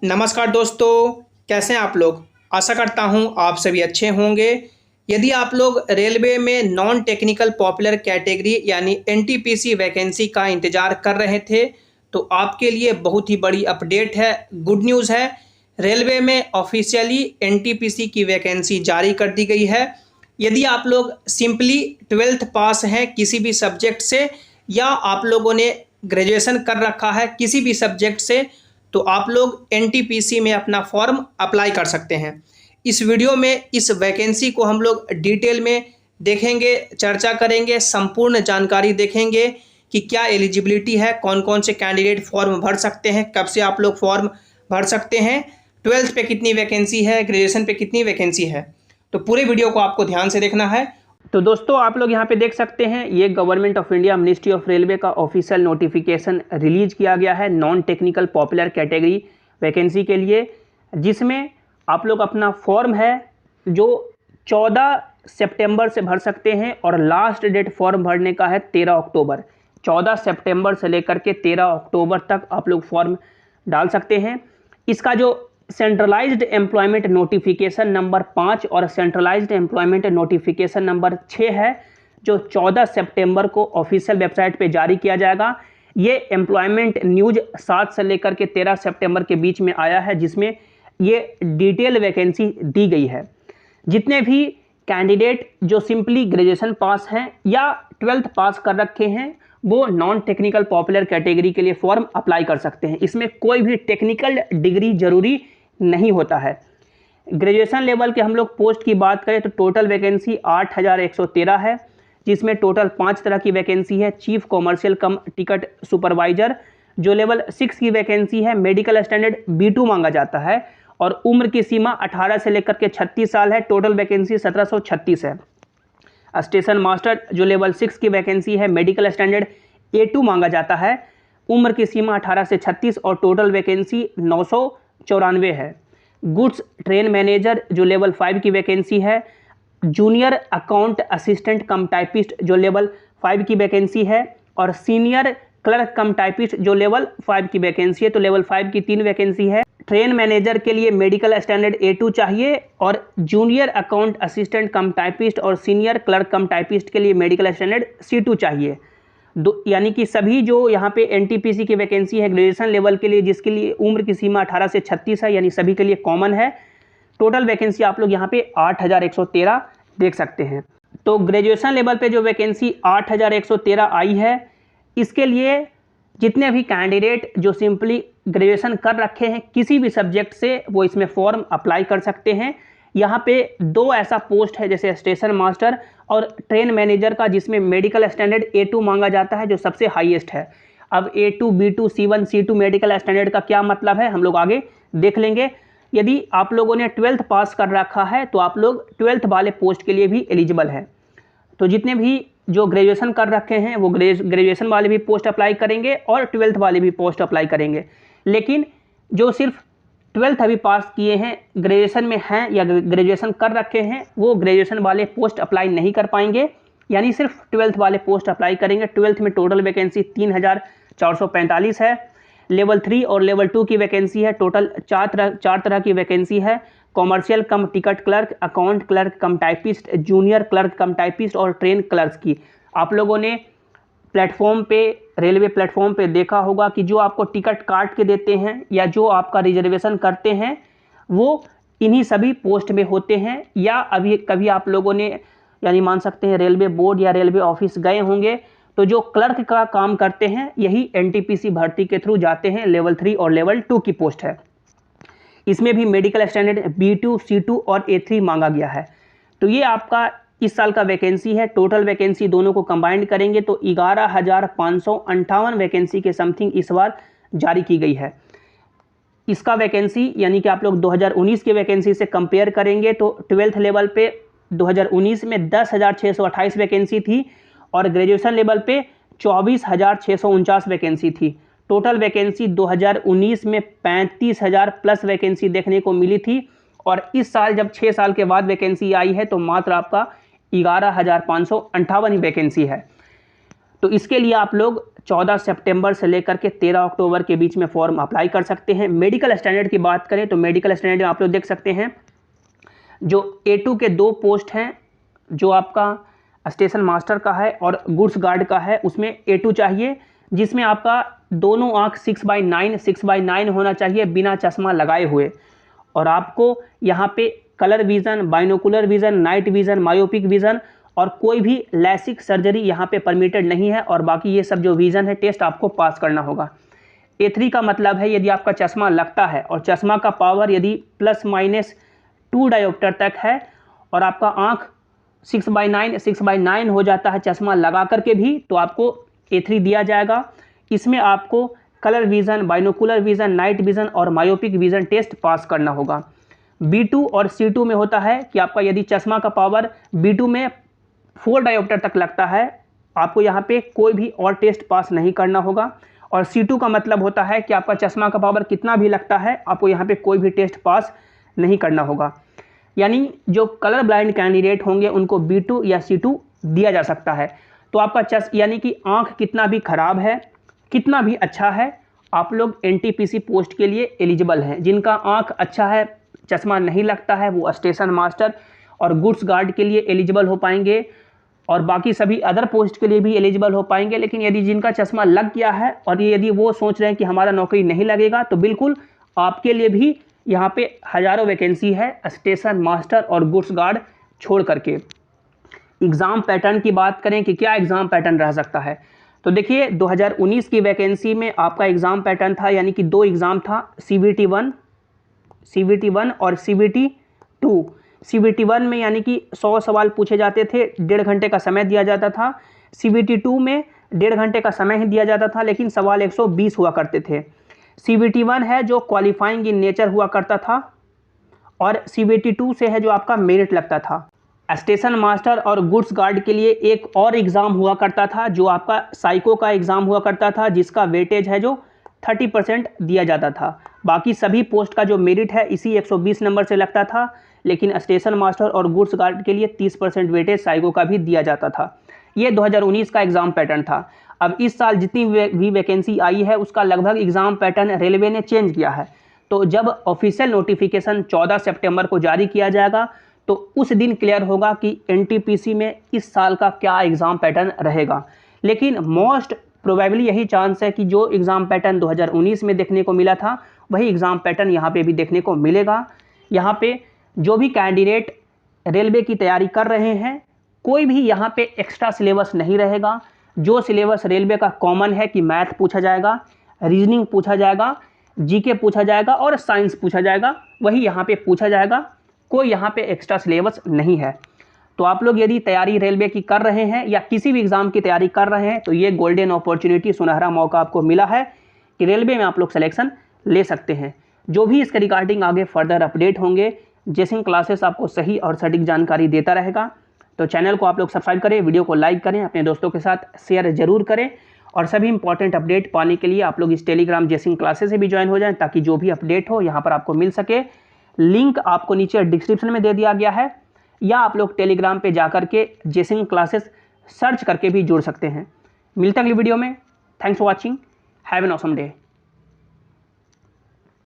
नमस्कार दोस्तों, कैसे हैं आप लोग। आशा करता हूं आप सभी अच्छे होंगे। यदि आप लोग रेलवे में नॉन टेक्निकल पॉपुलर कैटेगरी यानी एनटीपीसी वैकेंसी का इंतज़ार कर रहे थे तो आपके लिए बहुत ही बड़ी अपडेट है, गुड न्यूज़ है। रेलवे में ऑफिशियली एनटीपीसी की वैकेंसी जारी कर दी गई है। यदि आप लोग सिंपली 12th पास हैं किसी भी सब्जेक्ट से या आप लोगों ने ग्रेजुएशन कर रखा है किसी भी सब्जेक्ट से, तो आप लोग एनटीपीसी में अपना फॉर्म अप्लाई कर सकते हैं। इस वीडियो में इस वैकेंसी को हम लोग डिटेल में देखेंगे, चर्चा करेंगे, संपूर्ण जानकारी देखेंगे कि क्या एलिजिबिलिटी है, कौन कौन से कैंडिडेट फॉर्म भर सकते हैं, कब से आप लोग फॉर्म भर सकते हैं, 12th पे कितनी वैकेंसी है, ग्रेजुएशन पे कितनी वैकेंसी है। तो पूरे वीडियो को आपको ध्यान से देखना है। तो दोस्तों आप लोग यहाँ पे देख सकते हैं, ये government of India ministry of railway का ऑफिशियल नोटिफिकेशन रिलीज किया गया है non technical popular category vacancy के लिए, जिसमें आप लोग अपना फॉर्म है जो 14 सितंबर से भर सकते हैं और लास्ट डेट फॉर्म भरने का है 13 अक्टूबर। 14 सितंबर से लेकर के 13 अक्टूबर तक आप लोग फॉर्म डाल सकते हैं। इसका जो सेंट्रलाइज्ड एम्प्लॉयमेंट नोटिफिकेशन नंबर 5 और सेंट्रलाइज्ड एम्प्लॉयमेंट नोटिफिकेशन नंबर 6 है, जो 14 सितंबर को ऑफिशियल वेबसाइट पे जारी किया जाएगा। ये एम्प्लॉयमेंट न्यूज़ 7 से लेकर के 13 सितंबर के बीच में आया है, जिसमें ये डिटेल वैकेंसी दी गई है। जितने भी कैंडिडेट जो सिंपली ग्रेजुएशन पास हैं या 12th पास कर रखे हैं वो नॉन टेक्निकल पॉपुलर कैटेगरी के लिए फॉर्म अप्लाई कर सकते हैं। इसमें कोई भी टेक्निकल डिग्री जरूरी नहीं होता है। ग्रेजुएशन लेवल के हम लोग पोस्ट की बात करें तो टोटल वैकेंसी 8113 है, जिसमें टोटल 5 तरह की वैकेंसी है। चीफ कॉमर्शियल कम टिकट सुपरवाइजर जो लेवल 6 की वैकेंसी है, मेडिकल स्टैंडर्ड B2 मांगा जाता है और उम्र की सीमा 18 से लेकर के 36 साल है। टोटल वैकेंसी 1736 है। स्टेशन मास्टर जो लेवल 6 की वैकेंसी है, मेडिकल स्टैंडर्ड A2 मांगा जाता है, उम्र की सीमा 18 से 36 और टोटल वैकेंसी 994 है। गुड्स ट्रेन मैनेजर जो लेवल 5 की वैकेंसी है, जूनियर अकाउंट असिस्टेंट कम टाइपिस्ट जो लेवल 5 की वैकेंसी है और सीनियर क्लर्क कम टाइपिस्ट जो लेवल 5 की वैकेंसी है। तो लेवल 5 की 3 वैकेंसी है। ट्रेन मैनेजर के लिए मेडिकल स्टैंडर्ड A2 चाहिए और जूनियर अकाउंट असिस्टेंट कम टाइपिस्ट और सीनियर क्लर्क कम टाइपिस्ट के लिए मेडिकल स्टैंडर्ड C2 चाहिए। यानी कि सभी जो यहाँ पे एनटीपीसी की वैकेंसी है ग्रेजुएशन लेवल के लिए, जिसके लिए उम्र की सीमा 18 से 36 है, यानी सभी के लिए कॉमन है। टोटल वैकेंसी आप लोग यहाँ पे 8113 देख सकते हैं। तो ग्रेजुएशन लेवल पे जो वैकेंसी 8113 आई है, इसके लिए जितने भी कैंडिडेट जो सिंपली ग्रेजुएशन कर रखे हैं किसी भी सब्जेक्ट से, वो इसमें फॉर्म अप्लाई कर सकते हैं। यहाँ पे 2 ऐसा पोस्ट है जैसे स्टेशन मास्टर और ट्रेन मैनेजर का, जिसमें मेडिकल स्टैंडर्ड A2 मांगा जाता है जो सबसे हाईएस्ट है। अब A2, B2, C1, C2 medical standard का क्या मतलब है हम लोग आगे देख लेंगे। यदि आप लोगों ने 12th पास कर रखा है तो आप लोग 12th वाले पोस्ट के लिए भी एलिजिबल है। तो जितने भी जो ग्रेजुएशन कर रखे हैं वो ग्रेजुएशन वाले भी पोस्ट अप्लाई करेंगे और 12th वाले भी पोस्ट अप्लाई करेंगे। लेकिन जो सिर्फ 12th अभी पास किए हैं, ग्रेजुएशन में हैं या ग्रेजुएशन कर रखे हैं, वो ग्रेजुएशन वाले पोस्ट अप्लाई नहीं कर पाएंगे, यानी सिर्फ 12th वाले पोस्ट अप्लाई करेंगे। 12th में टोटल वैकेंसी 3445 है। लेवल 3 और लेवल 2 की वैकेंसी है। टोटल 4 तरह की वैकेंसी है। कॉमर्शियल कम टिकट क्लर्क, अकाउंट क्लर्क कम टाइपिस्ट, जूनियर क्लर्क कम टाइपिस्ट और ट्रेन क्लर्क की। आप लोगों ने प्लेटफॉर्म पे, रेलवे प्लेटफॉर्म पे देखा होगा कि जो आपको टिकट काट के देते हैं या जो आपका रिजर्वेशन करते हैं वो इन्हीं सभी पोस्ट में होते हैं। या अभी कभी आप लोगों ने यानी मान सकते हैं रेलवे बोर्ड या रेलवे ऑफिस गए होंगे, तो जो क्लर्क का काम करते हैं यही एनटीपीसी भर्ती के थ्रू जाते हैं। लेवल 3 और लेवल 2 की पोस्ट है। इसमें भी मेडिकल स्टैंडर्ड B2, C2 और A3 मांगा गया है। तो ये आपका इस साल का वैकेंसी है। टोटल वैकेंसी दोनों को कंबाइंड करेंगे तो 11,558 वैकेंसी के समथिंग इस बार जारी की गई है। इसका वैकेंसी यानी कि आप लोग 2019 के वैकेंसी से कंपेयर करेंगे तो 12th लेवल पे 2019 में 10,628 वैकेंसी थी और ग्रेजुएशन लेवल पे 24,649 वैकेंसी थी। टोटल वैकेंसी 2019 में 35,000 प्लस वैकेंसी देखने को मिली थी और इस साल जब 6 साल के बाद वैकेंसी आई है तो मात्र आपका 11,558 ही वैकेंसी है। तो इसके लिए आप लोग 14 सितंबर से लेकर के 13 अक्टूबर के बीच में फॉर्म अप्लाई कर सकते हैं। मेडिकल स्टैंडर्ड की बात करें तो मेडिकल स्टैंडर्ड में आप लोग देख सकते हैं जो A2 के 2 पोस्ट हैं, जो आपका स्टेशन मास्टर का है और गुड्स गार्ड का है, उसमें A2 चाहिए, जिसमें आपका दोनों आँख 6/9 होना चाहिए बिना चश्मा लगाए हुए। और आपको यहाँ पे colour vision, binocular vision, night vision, myopic vision और कोई भी लैसिक सर्जरी यहाँ पे परमिटेड नहीं है। और बाकी ये सब जो विज़न है टेस्ट आपको पास करना होगा। A3 का मतलब है यदि आपका चश्मा लगता है और चश्मा का पावर यदि ±2 डायोप्टर तक है और आपका आँख 6/9 हो जाता है चश्मा लगा करके भी, तो आपको A3 दिया जाएगा। इसमें आपको colour vision, binocular vision, night vision और मायोपिक विज़न टेस्ट पास करना होगा। B2 और C2 में होता है कि आपका यदि चश्मा का पावर B2 में 4 डायोप्टर तक लगता है, आपको यहाँ पे कोई भी और टेस्ट पास नहीं करना होगा। और C2 का मतलब होता है कि आपका चश्मा का पावर कितना भी लगता है, आपको यहाँ पे कोई भी टेस्ट पास नहीं करना होगा। यानी जो कलर ब्लाइंड कैंडिडेट होंगे उनको B2 या C2 दिया जा सकता है। तो आपका यानी कि आँख कितना भी खराब है, कितना भी अच्छा है, आप लोग NTPC पोस्ट के लिए एलिजिबल हैं। जिनका आँख अच्छा है, चश्मा नहीं लगता है, वो स्टेशन मास्टर और गुड्स गार्ड के लिए एलिजिबल हो पाएंगे और बाकी सभी अदर पोस्ट के लिए भी एलिजिबल हो पाएंगे। लेकिन यदि जिनका चश्मा लग गया है और यदि वो सोच रहे हैं कि हमारा नौकरी नहीं लगेगा, तो बिल्कुल आपके लिए भी यहाँ पे हज़ारों वैकेंसी है स्टेशन मास्टर और गुड्स गार्ड छोड़ करके। एग्ज़ाम पैटर्न की बात करें कि क्या एग्ज़ाम पैटर्न रह सकता है, तो देखिए 2019 की वैकेंसी में आपका एग्ज़ाम पैटर्न था, यानी कि 2 एग्ज़ाम था, CVT1 और CVT2। CVT1 में यानी कि 100 सवाल पूछे जाते थे, 1.5 घंटे का समय दिया जाता था। CVT2 में 1.5 घंटे का समय ही दिया जाता था, लेकिन सवाल 120 हुआ करते थे। CVT1 है जो क्वालिफाइंग इन नेचर हुआ करता था और CVT2 से है जो आपका मेरिट लगता था। स्टेशन मास्टर और गुड्स गार्ड के लिए एक और एग्ज़ाम हुआ करता था जो आपका साइको का एग्ज़ाम हुआ करता था, जिसका वेटेज है जो 30% दिया जाता था। बाकी सभी पोस्ट का जो मेरिट है इसी 120 नंबर से लगता था, लेकिन स्टेशन मास्टर और गुड्स गार्ड के लिए 30% वेटेज साइको का भी दिया जाता था। ये 2019 का एग्ज़ाम पैटर्न था। अब इस साल जितनी भी वैकेंसी आई है उसका लगभग एग्ज़ाम पैटर्न रेलवे ने चेंज किया है। तो जब ऑफिशियल नोटिफिकेशन 14 सितंबर को जारी किया जाएगा तो उस दिन क्लियर होगा कि NTPC में इस साल का क्या एग्ज़ाम पैटर्न रहेगा। लेकिन मोस्ट प्रोबेबली यही चांस है कि जो एग्ज़ाम पैटर्न 2019 में देखने को मिला था वही एग्ज़ाम पैटर्न यहाँ पे भी देखने को मिलेगा। यहाँ पे जो भी कैंडिडेट रेलवे की तैयारी कर रहे हैं, कोई भी यहाँ पे एक्स्ट्रा सिलेबस नहीं रहेगा। जो सिलेबस रेलवे का कॉमन है कि मैथ पूछा जाएगा, रीजनिंग पूछा जाएगा, GK पूछा जाएगा और साइंस पूछा जाएगा, वही यहाँ पे पूछा जाएगा। कोई यहाँ पे एक्स्ट्रा सिलेबस नहीं है। तो आप लोग यदि तैयारी रेलवे की कर रहे हैं या किसी भी एग्ज़ाम की तैयारी कर रहे हैं तो ये गोल्डन अपॉर्चुनिटी, सुनहरा मौका आपको मिला है कि रेलवे में आप लोग सिलेक्शन ले सकते हैं। जो भी इसके रिगार्डिंग आगे फर्दर अपडेट होंगे, जेसिंग क्लासेस आपको सही और सटीक जानकारी देता रहेगा। तो चैनल को आप लोग सब्सक्राइब करें, वीडियो को लाइक करें, अपने दोस्तों के साथ शेयर जरूर करें और सभी इंपॉर्टेंट अपडेट पाने के लिए आप लोग इस टेलीग्राम जेसिंग क्लासेस से भी ज्वाइन हो जाएं, ताकि जो भी अपडेट हो यहाँ पर आपको मिल सके। लिंक आपको नीचे डिस्क्रिप्शन में दे दिया गया है, या आप लोग टेलीग्राम पे जाकर के जेसिंग क्लासेस सर्च करके भी जुड़ सकते हैं। मिलते हैं अगली वीडियो में। Thanks for watching, have an awesome day.